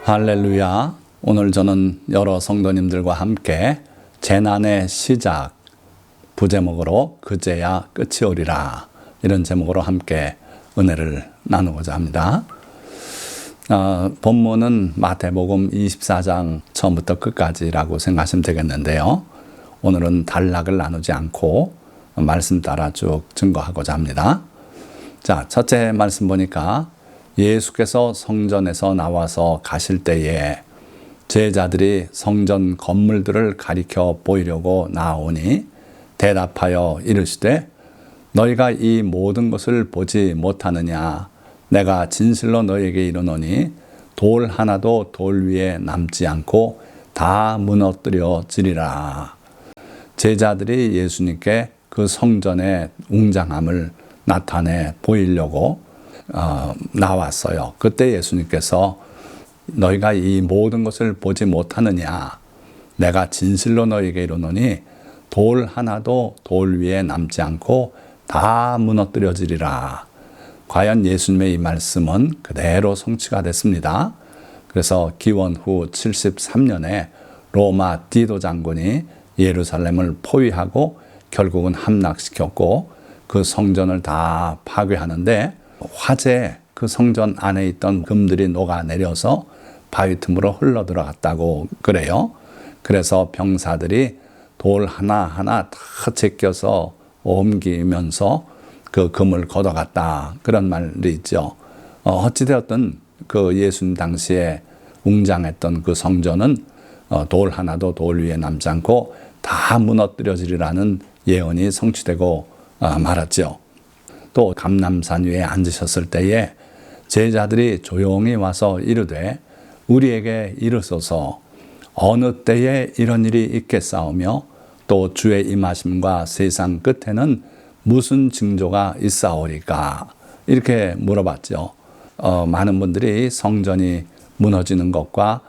할렐루야. 오늘 저는 여러 성도님들과 함께 재난의 시작 부제목으로 그제야 끝이 오리라, 이런 제목으로 함께 은혜를 나누고자 합니다. 본문은 마태복음 24장 처음부터 끝까지라고 생각하시면 되겠는데요. 오늘은 단락을 나누지 않고 말씀 따라 쭉 증거하고자 합니다. 자, 첫째 말씀 보니까 예수께서 성전에서 나와서 가실 때에 제자들이 성전 건물들을 가리켜 보이려고 나오니 대답하여 이르시되 너희가 이 모든 것을 보지 못하느냐? 내가 진실로 너희에게 이르노니 돌 하나도 돌 위에 남지 않고 다 무너뜨려지리라. 제자들이 예수님께 그 성전의 웅장함을 나타내 보이려고 나왔어요. 그때 예수님께서 너희가 이 모든 것을 보지 못하느냐? 내가 진실로 너희에게 이르노니 돌 하나도 돌 위에 남지 않고 다 무너뜨려지리라. 과연 예수님의 이 말씀은 그대로 성취가 됐습니다. 그래서 기원 후 73년에 로마 디도 장군이 예루살렘을 포위하고 결국은 함락시켰고 그 성전을 다 파괴하는데 화재, 그 성전 안에 있던 금들이 녹아내려서 바위 틈으로 흘러 들어갔다고 그래요. 그래서 병사들이 돌 하나하나 다 제껴서 옮기면서 그 금을 걷어갔다, 그런 말이 있죠. 어찌되었든 그 예수님 당시에 웅장했던 그 성전은 돌 하나도 돌 위에 남지 않고 다 무너뜨려지리라는 예언이 성취되고 말았죠. 또 감람산 위에 앉으셨을 때에 제자들이 조용히 와서 이르되 우리에게 이르소서 어느 때에 이런 일이 있겠사오며 또 주의 임하심과 세상 끝에는 무슨 징조가 있사오리까? 이렇게 물어봤죠. 많은 분들이 성전이 무너지는 것과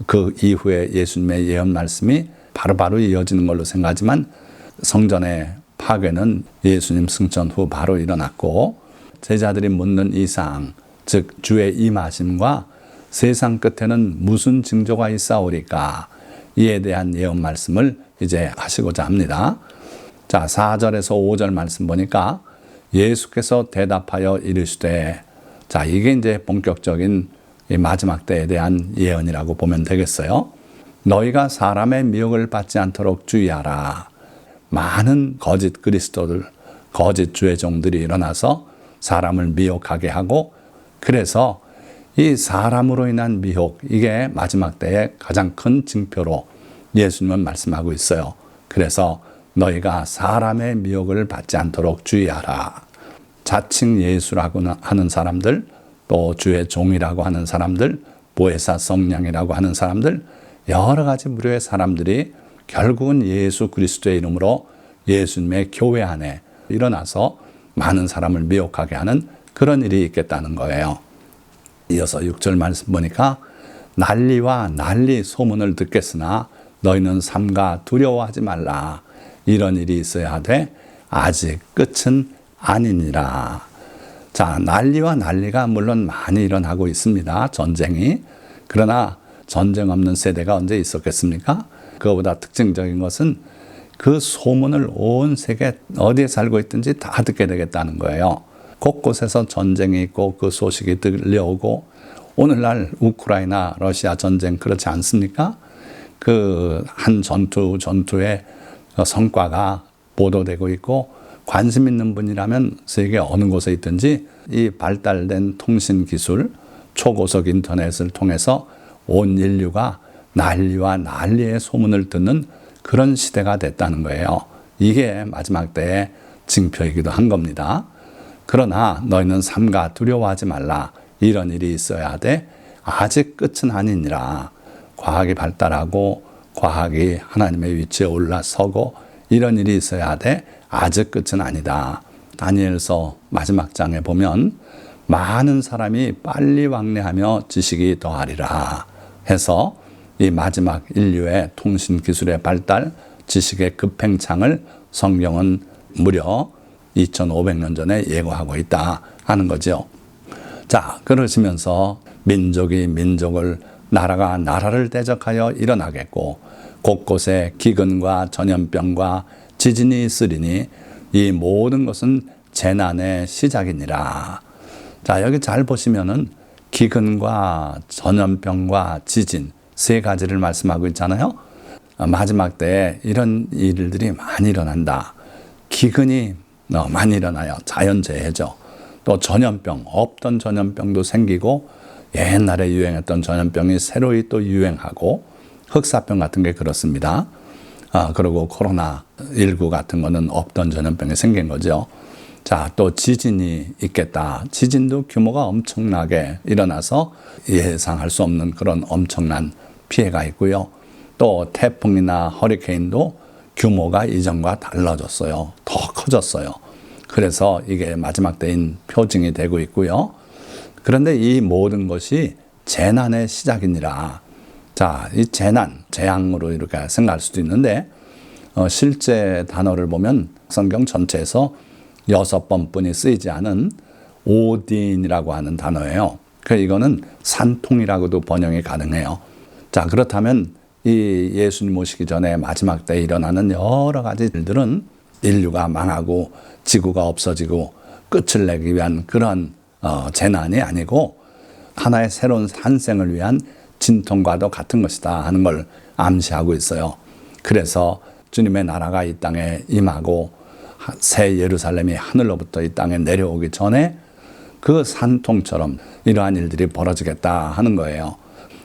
그 이후에 예수님의 예언 말씀이 바로바로 이어지는 걸로 생각하지만 성전의 파괴는 예수님 승천 후 바로 일어났고 제자들이 묻는 이상, 즉 주의 임하심과 세상 끝에는 무슨 징조가 있사오리까? 이에 대한 예언 말씀을 이제 하시고자 합니다. 자, 4절에서 5절 말씀 보니까 예수께서 대답하여 이르시되, 자, 이게 이제 본격적인 마지막 때에 대한 예언이라고 보면 되겠어요. 너희가 사람의 미혹을 받지 않도록 주의하라. 많은 거짓 그리스도들, 거짓 주의 종들이 일어나서 사람을 미혹하게 하고, 그래서 이 사람으로 인한 미혹, 이게 마지막 때의 가장 큰 징표로 예수님은 말씀하고 있어요. 그래서 너희가 사람의 미혹을 받지 않도록 주의하라. 자칭 예수라고 하는 사람들, 또 주의 종이라고 하는 사람들, 보혜사 성령이라고 하는 사람들, 여러 가지 무료의 사람들이 결국은 예수 그리스도의 이름으로 예수님의 교회 안에 일어나서 많은 사람을 미혹하게 하는 그런 일이 있겠다는 거예요. 이어서 6절 말씀 보니까 난리와 난리 소문을 듣겠으나 너희는 삼가 두려워하지 말라. 이런 일이 있어야 하되 아직 끝은 아니니라. 자, 난리와 난리가 물론 많이 일어나고 있습니다. 전쟁이. 그러나 전쟁 없는 세대가 언제 있었겠습니까? 그거보다 특징적인 것은 그 소문을 온 세계 어디에 살고 있든지 다 듣게 되겠다는 거예요. 곳곳에서 전쟁이 있고 그 소식이 들려오고, 오늘날 우크라이나 러시아 전쟁 그렇지 않습니까? 그 한 전투의 성과가 보도되고 있고, 관심 있는 분이라면 세계 어느 곳에 있든지 이 발달된 통신 기술, 초고속 인터넷을 통해서 온 인류가 난리와 난리의 소문을 듣는 그런 시대가 됐다는 거예요. 이게 마지막 때의 징표이기도 한 겁니다. 그러나 너희는 삼가 두려워하지 말라. 이런 일이 있어야 돼. 아직 끝은 아니니라. 과학이 발달하고 과학이 하나님의 위치에 올라서고 이런 일이 있어야 돼. 아직 끝은 아니다. 다니엘서 마지막 장에 보면 많은 사람이 빨리 왕래하며 지식이 더하리라 해서 이 마지막 인류의 통신 기술의 발달, 지식의 급행창을 성경은 무려 2500년 전에 예고하고 있다 하는 거죠. 자, 그러시면서 민족이 민족을 나라가 나라를 대적하여 일어나겠고 곳곳에 기근과 전염병과 지진이 있으리니 이 모든 것은 재난의 시작이니라. 자, 여기 잘 보시면은 기근과 전염병과 지진 세 가지를 말씀하고 있잖아요. 마지막 때에 이런 일들이 많이 일어난다. 기근이 많이 일어나요. 자연재해죠. 또 전염병, 없던 전염병도 생기고 옛날에 유행했던 전염병이 새로이 또 유행하고 흑사병 같은 게 그렇습니다. 그리고 코로나19 같은 거는 없던 전염병이 생긴 거죠. 자, 또 지진이 있겠다. 지진도 규모가 엄청나게 일어나서 예상할 수 없는 그런 엄청난 피해가 있고요. 또 태풍이나 허리케인도 규모가 이전과 달라졌어요. 더 커졌어요. 그래서 이게 마지막 때인 표징이 되고 있고요. 그런데 이 모든 것이 재난의 시작이니라. 자, 이 재난, 재앙으로 이렇게 생각할 수도 있는데 실제 단어를 보면 성경 전체에서 6번뿐이 쓰이지 않은 오딘이라고 하는 단어예요. 이거는 산통이라고도 번역이 가능해요. 자, 그렇다면 이 예수님 오시기 전에 마지막 때에 일어나는 여러 가지 일들은 인류가 망하고 지구가 없어지고 끝을 내기 위한 그런 재난이 아니고 하나의 새로운 탄생을 위한 진통과도 같은 것이다 하는 걸 암시하고 있어요. 그래서 주님의 나라가 이 땅에 임하고 새 예루살렘이 하늘로부터 이 땅에 내려오기 전에 그 산통처럼 이러한 일들이 벌어지겠다 하는 거예요.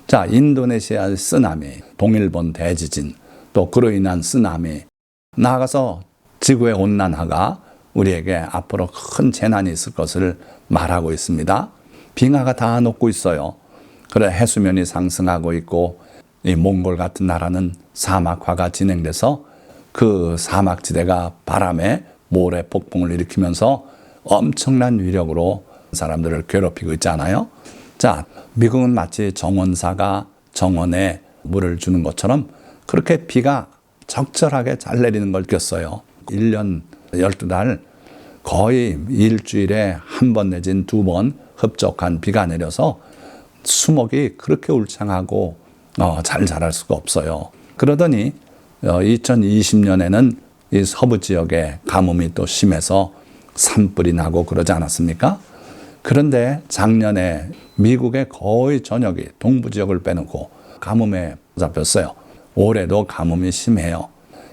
자, 인도네시아 쓰나미, 동일본 대지진, 또 그로 인한 쓰나미, 나아가서 지구의 온난화가 우리에게 앞으로 큰 재난이 있을 것을 말하고 있습니다. 빙하가 다 녹고 있어요. 그래 해수면이 상승하고 있고 이 몽골 같은 나라는 사막화가 진행돼서 그 사막지대가 바람에 모래 폭풍을 일으키면서 엄청난 위력으로 사람들을 괴롭히고 있잖아요. 자, 미국은 마치 정원사가 정원에 물을 주는 것처럼 그렇게 비가 적절하게 잘 내리는 걸 느꼈어요. 1년 12달 거의 일주일에 한 번 내진 2번 흡족한 비가 내려서 수목이 그렇게 울창하고 잘 자랄 수가 없어요. 그러더니 2020년에는 이 서부 지역에 가뭄이 또 심해서 산불이 나고 그러지 않았습니까? 그런데 작년에 미국의 거의 전역이 동부 지역을 빼놓고 가뭄에 잡혔어요. 올해도 가뭄이 심해요.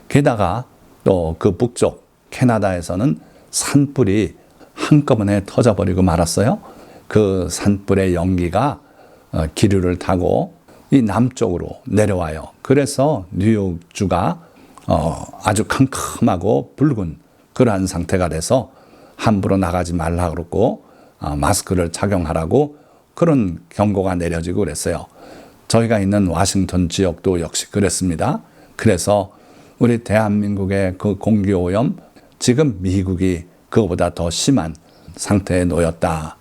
게다가 또 그 북쪽 캐나다에서는 산불이 한꺼번에 터져버리고 말았어요. 그 산불의 연기가 기류를 타고 이 남쪽으로 내려와요. 그래서 뉴욕주가 아주 캄캄하고 붉은 그러한 상태가 돼서 함부로 나가지 말라 그러고 마스크를 착용하라고 그런 경고가 내려지고 그랬어요. 저희가 있는 워싱턴 지역도 역시 그랬습니다. 그래서 우리 대한민국의 그 공기오염, 지금 미국이 그거보다 더 심한 상태에 놓였다.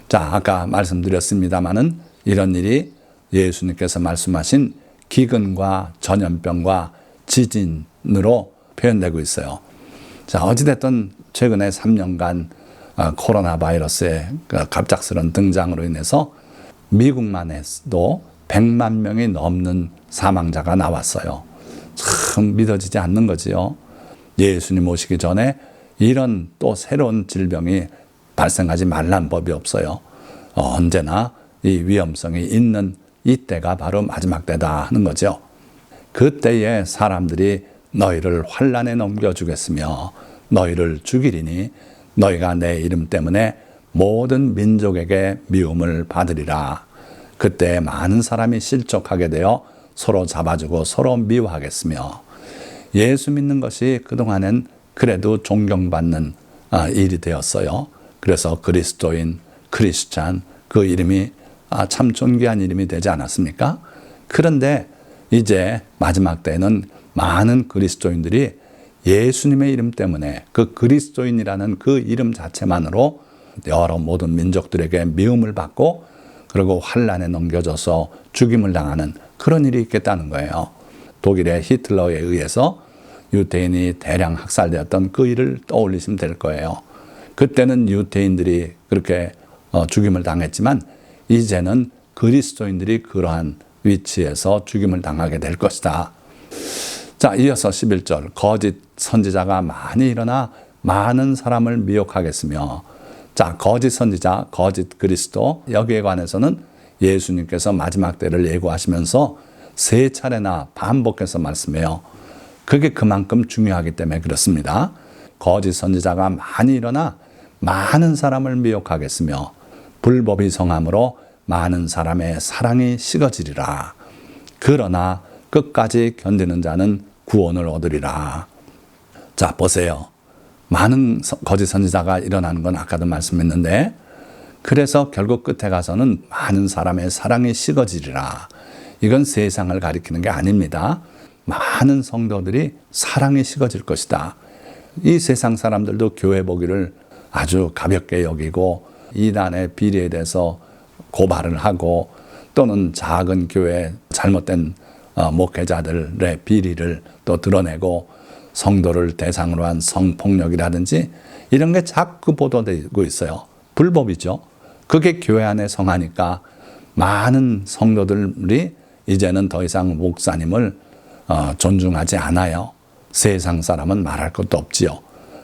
자, 아까 말씀드렸습니다마는 이런 일이 예수님께서 말씀하신 기근과 전염병과 지진으로 표현되고 있어요. 자, 어찌됐든 최근에 3년간 코로나 바이러스의 갑작스러운 등장으로 인해서 미국만 해도 100만 명이 넘는 사망자가 나왔어요. 참 믿어지지 않는 거지요. 예수님 오시기 전에 이런 또 새로운 질병이 발생하지 말란 법이 없어요. 언제나 이 위험성이 있는 이때가 바로 마지막 때다 하는 거죠. 그때에 사람들이 너희를 환난에 넘겨주겠으며 너희를 죽이리니 너희가 내 이름 때문에 모든 민족에게 미움을 받으리라. 그때 많은 사람이 실족하게 되어 서로 잡아주고 서로 미워하겠으며 예수 믿는 것이 그동안엔 그래도 존경받는 일이 되었어요. 그래서 그리스도인, 크리스찬 그 이름이 참 존귀한 이름이 되지 않았습니까? 그런데 이제 마지막 때에는 많은 그리스도인들이 예수님의 이름 때문에 그 그리스도인이라는 그 이름 자체만으로 여러 모든 민족들에게 미움을 받고 그리고 환난에 넘겨져서 죽임을 당하는 그런 일이 있겠다는 거예요. 독일의 히틀러에 의해서 유대인이 대량 학살되었던 그 일을 떠올리시면 될 거예요. 그때는 유대인들이 그렇게 죽임을 당했지만 이제는 그리스도인들이 그러한 위치에서 죽임을 당하게 될 것이다. 자, 이어서 11절. 거짓 선지자가 많이 일어나 많은 사람을 미혹하겠으며. 자, 거짓 선지자, 거짓 그리스도, 여기에 관해서는 예수님께서 마지막 때를 예고하시면서 3차례나 반복해서 말씀해요. 그게 그만큼 중요하기 때문에 그렇습니다. 거짓 선지자가 많이 일어나 많은 사람을 미혹하겠으며 불법이 성함으로 많은 사람의 사랑이 식어지리라. 그러나 끝까지 견디는 자는 구원을 얻으리라. 자, 보세요. 많은 거짓 선지자가 일어나는 건 아까도 말씀했는데, 그래서 결국 끝에 가서는 많은 사람의 사랑이 식어지리라. 이건 세상을 가리키는 게 아닙니다. 많은 성도들이 사랑이 식어질 것이다. 이 세상 사람들도 교회 보기를 아주 가볍게 여기고 이단의 비리에 대해서 고발을 하고, 또는 작은 교회 잘못된 목회자들의 비리를 또 드러내고 성도를 대상으로 한 성폭력이라든지 이런 게 자꾸 보도되고 있어요. 불법이죠. 그게 교회 안에 성하니까 많은 성도들이 이제는 더 이상 목사님을 존중하지 않아요. 세상 사람은 말할 것도 없지요.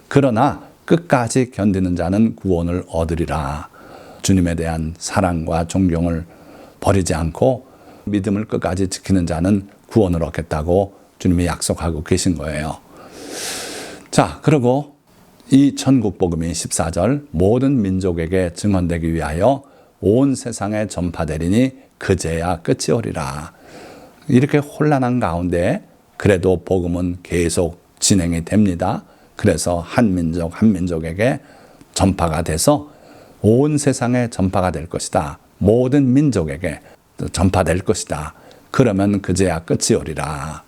그러나 끝까지 견디는 자는 구원을 얻으리라. 주님에 대한 사랑과 존경을 버리지 않고 믿음을 끝까지 지키는 자는 구원을 얻겠다고 주님이 약속하고 계신 거예요. 자, 그리고 이 천국 복음이 14절 모든 민족에게 증언되기 위하여 온 세상에 전파되리니 그제야 끝이 오리라. 이렇게 혼란한 가운데 그래도 복음은 계속 진행이 됩니다. 그래서 한 민족 한 민족에게 전파가 돼서 온 세상에 전파가 될 것이다. 모든 민족에게 전파될 것이다. 그러면 그제야 끝이 오리라.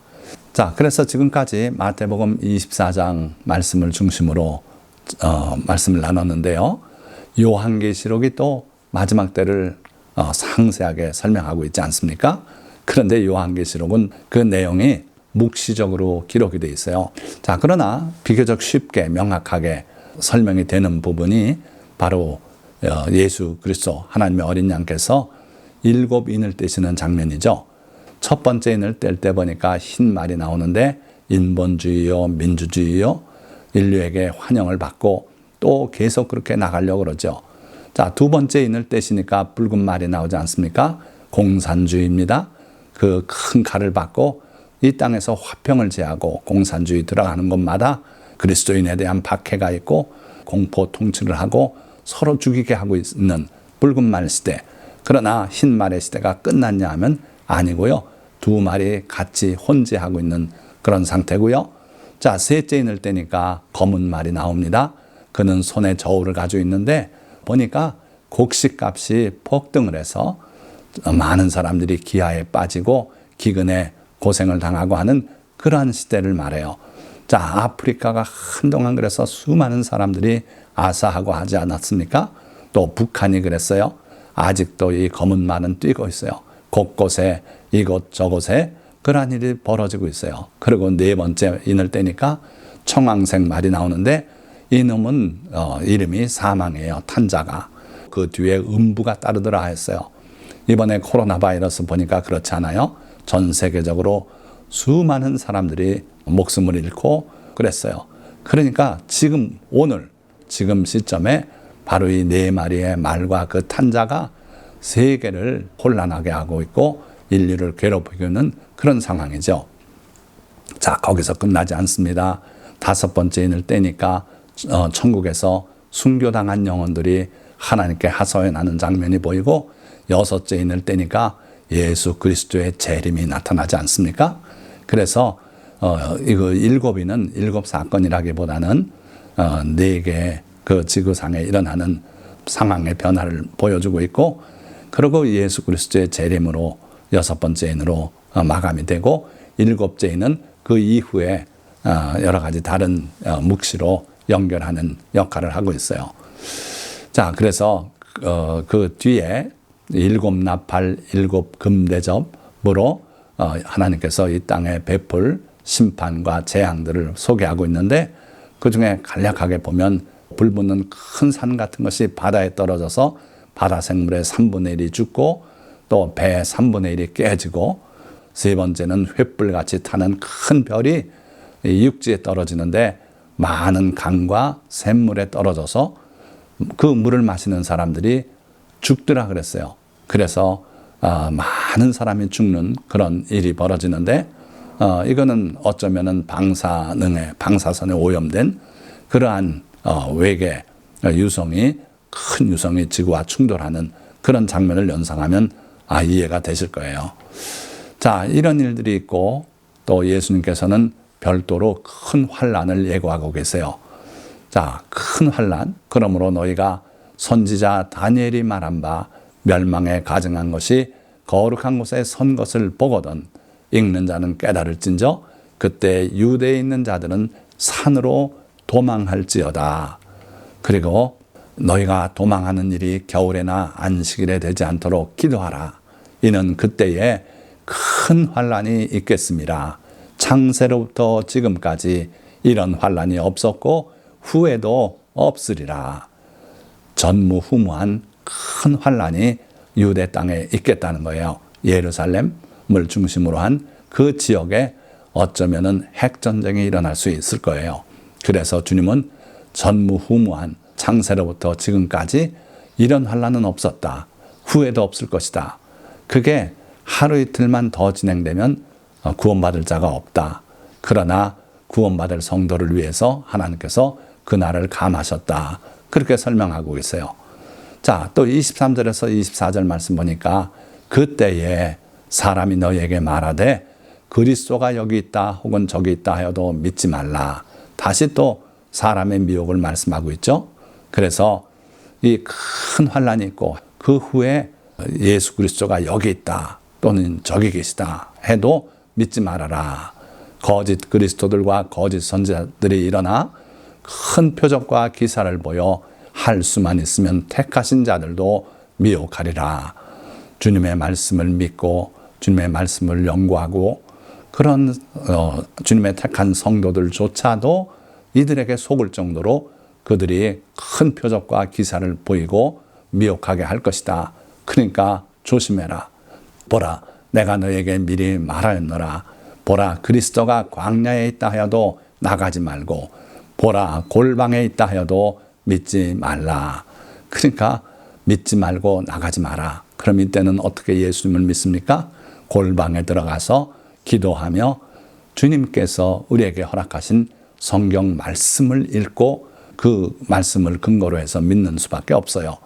자, 그래서 지금까지 마태복음 24장 말씀을 중심으로 말씀을 나눴는데요. 요한계시록이 또 마지막 때를 상세하게 설명하고 있지 않습니까? 그런데 요한계시록은 그 내용이 묵시적으로 기록이 되어 있어요. 자, 그러나 비교적 쉽게 명확하게 설명이 되는 부분이 바로 예수 그리스도 하나님의 어린 양께서 7인을 떼시는 장면이죠. 첫 번째 인을 뗄 때 보니까 흰 말이 나오는데 인본주의요, 민주주의요, 인류에게 환영을 받고 또 계속 그렇게 나가려고 그러죠. 자, 두 번째 인을 떼시니까 붉은 말이 나오지 않습니까? 공산주의입니다. 그 큰 칼을 받고 이 땅에서 화평을 제하고 공산주의 들어가는 곳마다 그리스도인에 대한 박해가 있고 공포 통치를 하고 서로 죽이게 하고 있는 붉은 말 시대. 그러나 흰 말의 시대가 끝났냐 하면 아니고요. 두 말이 같이 혼재하고 있는 그런 상태고요. 자, 셋째 인을 떼니까 검은 말이 나옵니다. 그는 손에 저울을 가지고 있는데 보니까 곡식값이 폭등을 해서 많은 사람들이 기아에 빠지고 기근에 고생을 당하고 하는 그러한 시대를 말해요. 자, 아프리카가 한동안 그래서 수많은 사람들이 아사하고 하지 않았습니까? 또 북한이 그랬어요. 아직도 이 검은 말은 뛰고 있어요. 곳곳에 이곳저곳에 그러한 일이 벌어지고 있어요. 그리고 네 번째 인을 떼니까 청황색 말이 나오는데 이놈은 이름이 사망이에요. 탄자가. 그 뒤에 음부가 따르더라 했어요. 이번에 코로나 바이러스 보니까 그렇지 않아요? 전 세계적으로 수많은 사람들이 목숨을 잃고 그랬어요. 그러니까 지금 지금 시점에 바로 이 네 마리의 말과 그 탄자가 세계를 혼란하게 하고 있고 인류를 괴롭히고 있는 그런 상황이죠. 자, 거기서 끝나지 않습니다. 다섯 번째 인을 떼니까 천국에서 순교당한 영혼들이 하나님께 하소연하는 장면이 보이고 여섯째 인을 떼니까 예수 그리스도의 재림이 나타나지 않습니까? 그래서 이거 일곱 인은 일곱 사건이라기보다는 네 개의 그 지구상에 일어나는 상황의 변화를 보여주고 있고, 그리고 예수 그리스도의 재림으로 여섯 번째 인으로 마감이 되고, 일곱째 인은 그 이후에 여러 가지 다른 묵시로 연결하는 역할을 하고 있어요. 자, 그래서 그 뒤에 일곱 나팔, 일곱 금대접으로 하나님께서 이 땅에 베풀 심판과 재앙들을 소개하고 있는데, 그 중에 간략하게 보면 불붙는 큰 산 같은 것이 바다에 떨어져서 바다 생물의 3분의 1이 죽고, 또 배 3분의 1이 깨지고 세 번째는 횃불같이 타는 큰 별이 육지에 떨어지는데 많은 강과 샘물에 떨어져서 그 물을 마시는 사람들이 죽더라 그랬어요. 그래서 많은 사람이 죽는 그런 일이 벌어지는데 이거는 어쩌면은 방사선에 오염된 그러한 외계 유성이 큰 유성이 지구와 충돌하는 그런 장면을 연상하면 이해가 되실 거예요. 자, 이런 일들이 있고 또 예수님께서는 별도로 큰 환난을 예고하고 계세요. 자, 큰 환난. 그러므로 너희가 선지자 다니엘이 말한 바 멸망에 가증한 것이 거룩한 곳에 선 것을 보거든 읽는 자는 깨달을진저 그때 유대에 있는 자들은 산으로 도망할지어다. 그리고 너희가 도망하는 일이 겨울에나 안식일에 되지 않도록 기도하라. 이는 그때에 큰 환난이 있겠습니다. 창세로부터 지금까지 이런 환난이 없었고 후에도 없으리라. 전무후무한 큰 환난이 유대 땅에 있겠다는 거예요. 예루살렘을 중심으로 한 그 지역에 어쩌면은 핵전쟁이 일어날 수 있을 거예요. 그래서 주님은 전무후무한 창세로부터 지금까지 이런 환난은 없었다. 후에도 없을 것이다. 그게 하루 이틀만 더 진행되면 구원받을 자가 없다. 그러나 구원받을 성도를 위해서 하나님께서 그날을 감하셨다. 그렇게 설명하고 있어요. 자, 또 23절에서 24절 말씀 보니까 그때에 사람이 너희에게 말하되 그리스도가 여기 있다 혹은 저기 있다 하여도 믿지 말라. 다시 또 사람의 미혹을 말씀하고 있죠. 그래서 이 큰 환난이 있고 그 후에 예수 그리스도가 여기 있다 또는 저기 계시다 해도 믿지 말아라. 거짓 그리스도들과 거짓 선지자들이 일어나 큰 표적과 기사를 보여 할 수만 있으면 택하신 자들도 미혹하리라. 주님의 말씀을 믿고 주님의 말씀을 연구하고 그런 주님의 택한 성도들조차도 이들에게 속을 정도로 그들이 큰 표적과 기사를 보이고 미혹하게 할 것이다. 그러니까 조심해라. 보라, 내가 너에게 미리 말하였노라. 보라, 그리스도가 광야에 있다 하여도 나가지 말고 보라, 골방에 있다 하여도 믿지 말라. 그러니까 믿지 말고 나가지 마라. 그럼 이때는 어떻게 예수님을 믿습니까? 골방에 들어가서 기도하며 주님께서 우리에게 허락하신 성경 말씀을 읽고 그 말씀을 근거로 해서 믿는 수밖에 없어요.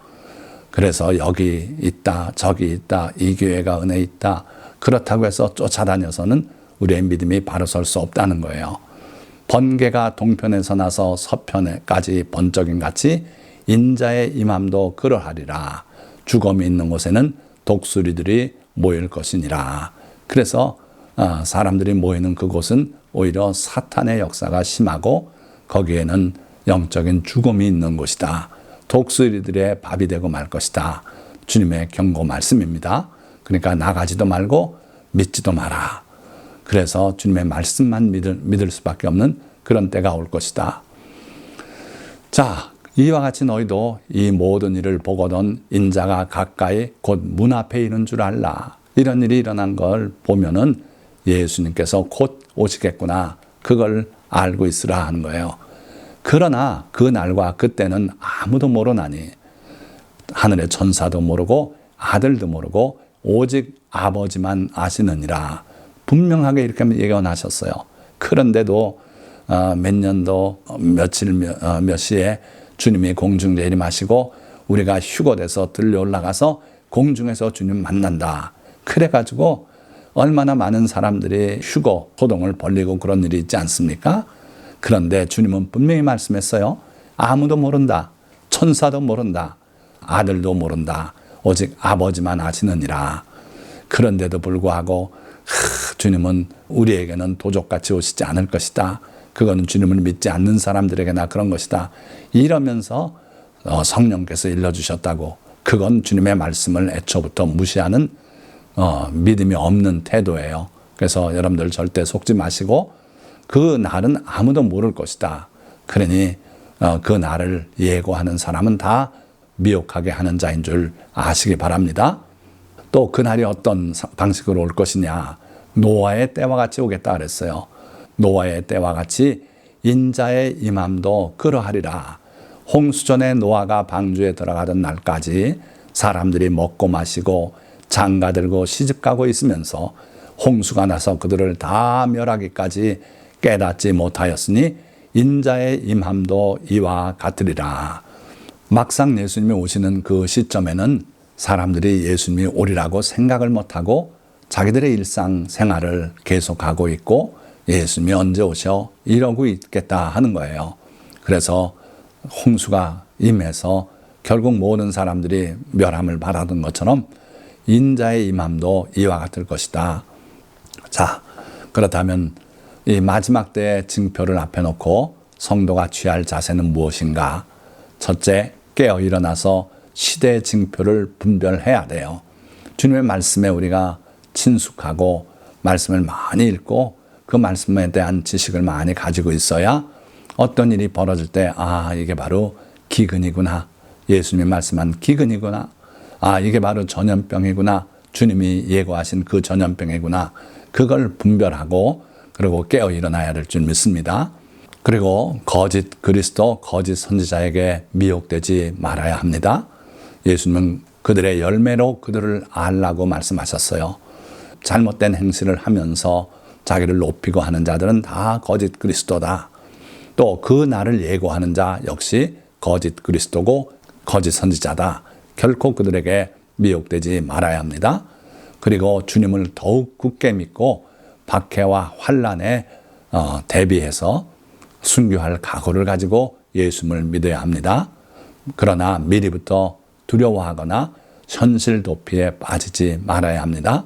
그래서 여기 있다, 저기 있다, 이 교회가 은혜 있다. 그렇다고 해서 쫓아다녀서는 우리의 믿음이 바로 설 수 없다는 거예요. 번개가 동편에서 나서 서편에까지 번쩍임 같이 인자의 임함도 그러하리라. 죽음이 있는 곳에는 독수리들이 모일 것이니라. 그래서 사람들이 모이는 그곳은 오히려 사탄의 역사가 심하고 거기에는 영적인 죽음이 있는 곳이다. 독수리들의 밥이 되고 말 것이다. 주님의 경고 말씀입니다. 그러니까 나가지도 말고 믿지도 마라. 그래서 주님의 말씀만 믿을 수밖에 없는 그런 때가 올 것이다. 자, 이와 같이 너희도 이 모든 일을 보거든 인자가 가까이 곧 문 앞에 있는 줄 알라. 이런 일이 일어난 걸 보면은 예수님께서 곧 오시겠구나. 그걸 알고 있으라 하는 거예요. 그러나 그 날과 그때는 아무도 모르나니 하늘의 천사도 모르고 아들도 모르고 오직 아버지만 아시느니라. 분명하게 이렇게 예언하셨어요. 그런데도 몇 년도 며칠 몇 시에 주님이 공중 내림하시고 우리가 휴거돼서 들려 올라가서 공중에서 주님 만난다. 그래가지고 얼마나 많은 사람들이 휴거 소동을 벌리고 그런 일이 있지 않습니까? 그런데 주님은 분명히 말씀했어요. 아무도 모른다. 천사도 모른다. 아들도 모른다. 오직 아버지만 아시느니라. 그런데도 불구하고 주님은 우리에게는 도적같이 오시지 않을 것이다. 그거는 주님을 믿지 않는 사람들에게나 그런 것이다. 이러면서 성령께서 일러주셨다고. 그건 주님의 말씀을 애초부터 무시하는 믿음이 없는 태도예요. 그래서 여러분들 절대 속지 마시고 그 날은 아무도 모를 것이다. 그러니 그 날을 예고하는 사람은 다 미혹하게 하는 자인 줄 아시기 바랍니다. 또 그날이 어떤 방식으로 올 것이냐. 노아의 때와 같이 오겠다 그랬어요. 노아의 때와 같이 인자의 임함도 그러하리라. 홍수전에 노아가 방주에 들어가던 날까지 사람들이 먹고 마시고 장가 들고 시집가고 있으면서 홍수가 나서 그들을 다 멸하기까지 깨닫지 못하였으니 인자의 임함도 이와 같으리라. 막상 예수님이 오시는 그 시점에는 사람들이 예수님이 오리라고 생각을 못하고 자기들의 일상생활을 계속하고 있고 예수님이 언제 오셔? 이러고 있겠다 하는 거예요. 그래서 홍수가 임해서 결국 모든 사람들이 멸함을 바라던 것처럼 인자의 임함도 이와 같을 것이다. 자, 그렇다면 이 마지막 때의 징표를 앞에 놓고 성도가 취할 자세는 무엇인가? 첫째, 깨어 일어나서 시대의 징표를 분별해야 돼요. 주님의 말씀에 우리가 친숙하고 말씀을 많이 읽고 그 말씀에 대한 지식을 많이 가지고 있어야 어떤 일이 벌어질 때 이게 바로 기근이구나. 예수님이 말씀한 기근이구나. 이게 바로 전염병이구나. 주님이 예고하신 그 전염병이구나. 그걸 분별하고 그리고 깨어 일어나야 될 줄 믿습니다. 그리고 거짓 그리스도, 거짓 선지자에게 미혹되지 말아야 합니다. 예수님은 그들의 열매로 그들을 알라고 말씀하셨어요. 잘못된 행실을 하면서 자기를 높이고 하는 자들은 다 거짓 그리스도다. 또 그 날을 예고하는 자 역시 거짓 그리스도고 거짓 선지자다. 결코 그들에게 미혹되지 말아야 합니다. 그리고 주님을 더욱 굳게 믿고 박해와 환난에 대비해서 순교할 각오를 가지고 예수님을 믿어야 합니다. 그러나 미리부터 두려워하거나 현실 도피에 빠지지 말아야 합니다.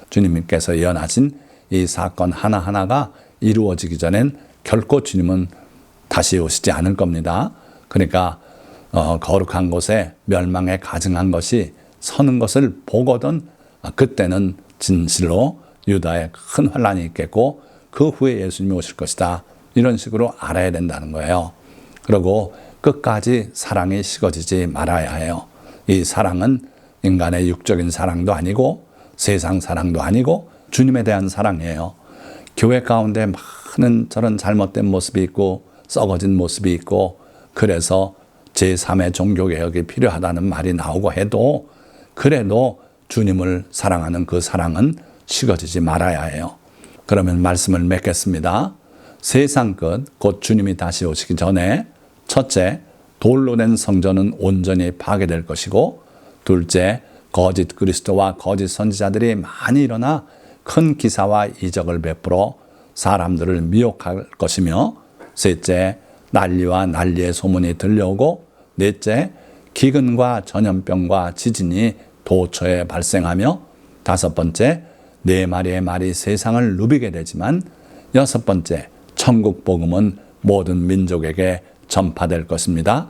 주님께서 예언하신 이 사건 하나하나가 이루어지기 전엔 결코 주님은 다시 오시지 않을 겁니다. 그러니까 거룩한 곳에 멸망에 가증한 것이 서는 것을 보거든 그때는 진실로 유다에 큰 환란이 있겠고 그 후에 예수님이 오실 것이다. 이런 식으로 알아야 된다는 거예요. 그리고 끝까지 사랑이 식어지지 말아야 해요. 이 사랑은 인간의 육적인 사랑도 아니고 세상 사랑도 아니고 주님에 대한 사랑이에요. 교회 가운데 많은 저런 잘못된 모습이 있고 썩어진 모습이 있고 그래서 제3의 종교개혁이 필요하다는 말이 나오고 해도 그래도 주님을 사랑하는 그 사랑은 식어지지 말아야 해요. 그러면 말씀을 맺겠습니다. 세상 끝, 곧 주님이 다시 오시기 전에 첫째, 돌로 된 성전은 온전히 파괴될 것이고 둘째, 거짓 그리스도와 거짓 선지자들이 많이 일어나 큰 기사와 이적을 베풀어 사람들을 미혹할 것이며 셋째, 난리와 난리의 소문이 들려오고 넷째, 기근과 전염병과 지진이 도처에 발생하며 다섯 번째, 네 마리의 말이 세상을 누비게 되지만 여섯 번째, 천국 복음은 모든 민족에게 전파될 것입니다.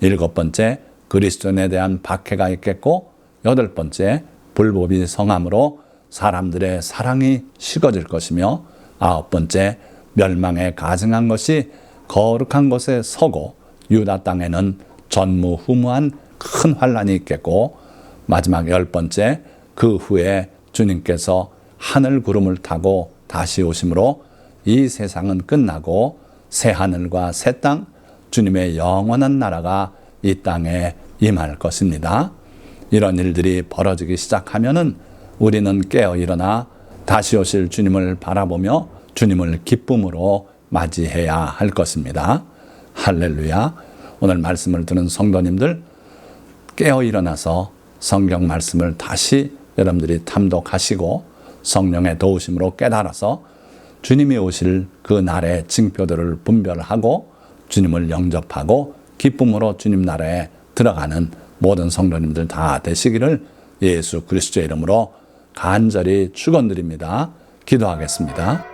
일곱 번째, 그리스도인에 대한 박해가 있겠고 여덟 번째, 불법이 성함으로 사람들의 사랑이 식어질 것이며 아홉 번째, 멸망에 가증한 것이 거룩한 곳에 서고 유다 땅에는 전무후무한 큰 환란이 있겠고 마지막 열 번째, 그 후에 주님께서 하늘 구름을 타고 다시 오심으로 이 세상은 끝나고 새 하늘과 새 땅, 주님의 영원한 나라가 이 땅에 임할 것입니다. 이런 일들이 벌어지기 시작하면은 우리는 깨어 일어나 다시 오실 주님을 바라보며 주님을 기쁨으로 맞이해야 할 것입니다. 할렐루야. 오늘 말씀을 듣는 성도님들 깨어 일어나서 성경 말씀을 다시 여러분들이 탐독하시고 성령의 도우심으로 깨달아서 주님이 오실 그 날의 징표들을 분별하고 주님을 영접하고 기쁨으로 주님 나라에 들어가는 모든 성도님들 다 되시기를 예수 그리스도의 이름으로 간절히 축원드립니다. 기도하겠습니다.